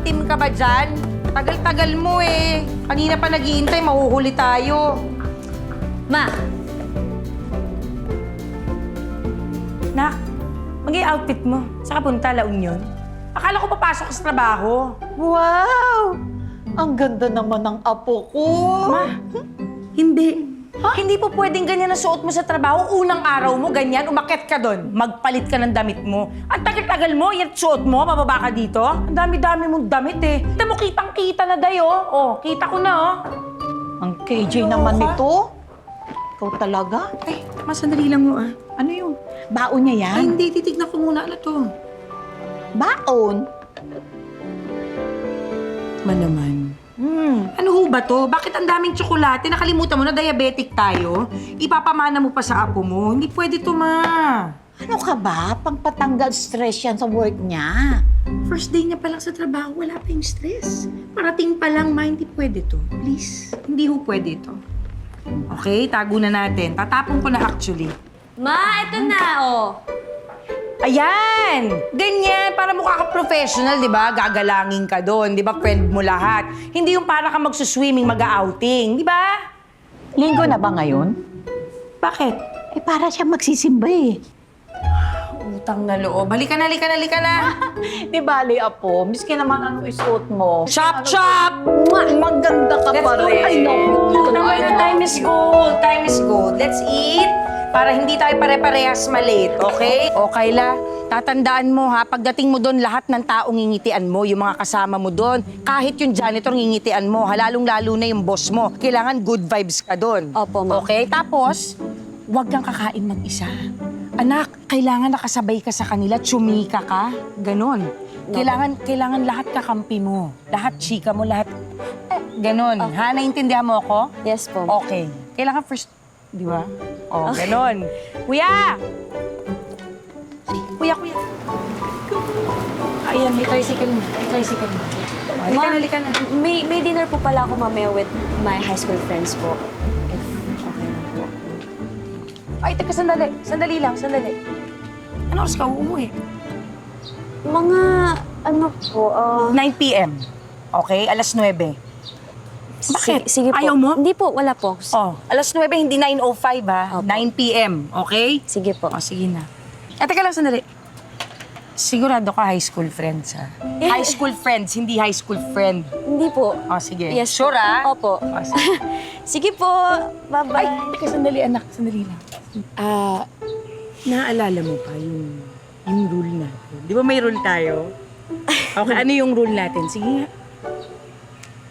team ka ba dyan? Tagal-tagal mo eh. Kanina pa naghihintay, mahuhuli tayo. Ma, Nak, mag-i-outfit mo. Saka punta, La Union. Akala ko papasok ka sa trabaho. Wow! Ang ganda naman ng apo ko. Ma, hindi. Hindi po pwedeng ganyan ang suot mo sa trabaho. Unang araw mo, ganyan, umakyat ka doon. Magpalit ka ng damit mo. Ang tagal-tagal mo, yan suot mo, mababa ka dito. Ang dami-dami mong damit eh. Kita mo, kitang-kita na dayo. Oh, kita ko na oh. Ang KJ naman nito. Ikaw talaga? Ay, sandali lang mo ah. Ano yun? Baon niya Ay, yan? hindi. Titignan ko muna. Ano to? Baon? Naman. Ano ho ba to? Bakit ang daming tsokolate? Nakalimutan mo na diabetic tayo? Ipapamana mo pa sa apo mo? Hindi pwede to, ma. Ano ka ba? Pangpatanggal stress yan sa work niya. First day niya pa lang sa trabaho, wala pa yung stress. Parating pa lang, ma, hindi pwede to. Please, hindi ho pwede to. Okay, tago na natin. Tatapon ko na actually. Ma, ito na, oh. Ayan! Ganyan, para mukha ka professional, di ba? Gagalangin ka doon, di ba? Friend mo lahat. Hindi yung para ka magsuswimming, mag-outing, di ba? Linggo na ba ngayon? Bakit? Eh, para siya magsisimba eh. Utang na loob. Halika na, halika na, halika na. Di bali, apo. Miski naman ano isuot mo. Chop, chop! Maganda ka Let's pa go. rin. I love you. Tama na, time is gold. Time is gold. Let's eat para hindi tayo pare-parehas malate, okay? O, Kayla, tatandaan mo ha, pagdating mo doon, lahat ng taong ngingitian mo, yung mga kasama mo doon, kahit yung janitor ngingitian mo, halalong-lalo na yung boss mo, kailangan good vibes ka doon. Opo, ma. Okay? Tapos, huwag kang kakain mag-isa. Anak, kailangan nakasabay ka sa kanila, tsumika ka, ganon. Kailangan lahat kakampi mo, lahat chika mo, lahat, ganon. Okay. Ha, naintindihan mo ako? Yes po. Okay. Kailangan first, di ba? Oh, ganon. Kuya! Kuya. Ayan, may tricycle na. Halika na, halika na. May dinner po pala ako mamaya with my high school friends po. If okay lang po. Ay, teka, sandali. Sandali lang, sandali. Ano oras ka uuwi? Mga, ano po, 9 p.m. Okay? Alas 9. Bakit? Sige po. Ayaw mo? Hindi po, wala po. Oh, alas 9, hindi 9:05 ha. Opo. 9 p.m. Okay? Sige po. O, sige na. Teka lang, sandali. Sigurado ka high school friends, ha? High school friends, hindi high school friend. Hindi po. O, sige. Yes Sure, po. ha? Opo. O, sige. Sige po. Ay, Bye-bye. teka, sandali, anak. Sandali lang. Naaalala mo pa yung rule natin? Di ba may rule tayo? Okay, ano yung rule natin? Sige nga.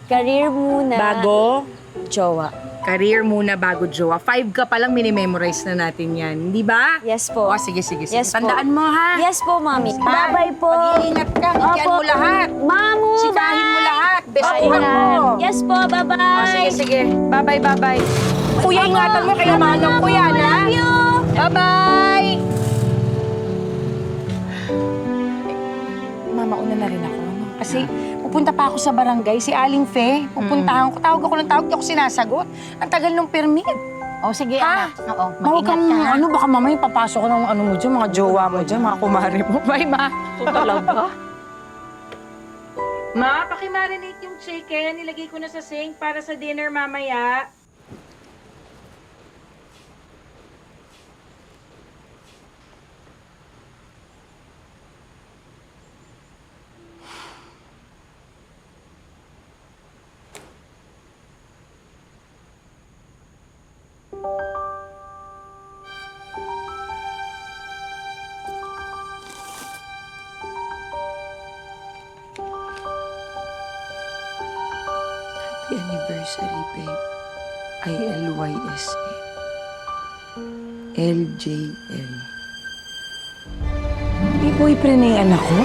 Career muna. Bago, Jowa. career muna bago jowa. 5 ka palang minimemorize na natin yan. Di ba? Yes po. O, sige. Yes po. Tandaan mo, ha? Yes po, Mami. Ha? Bye-bye po. Mag-iingat ka. Hingyan mo lahat. Mamu, Sikahin mo lahat. Besuhan Bye. mo. Yes po, bye-bye. O, sige. Bye-bye. Kuya, ingatan mo. Kaya manong ko yan, ha? Love you. Bye-bye! Mama, una na rin ako. No? Kasi pupunta pa ako sa barangay, si Aling Fe. Pupuntahan ko. Tawag ako ng tawag, di ako sinasagot. Ang tagal ng permit. O, sige, Ha? anak. Oo, Huwag mag-ingat kang, ka, ha? baka mamaya papasok ko ng ano mo dyan, mga jowa mo dyan, mga kumari mo. Bye, ma. Ito talaga. Ma, pakimarinate yung chicken. Nilagay ko na sa sink para sa dinner mamaya. Happy anniversary, babe. ILYSA. LJL. May boyfriend na yung anak ko?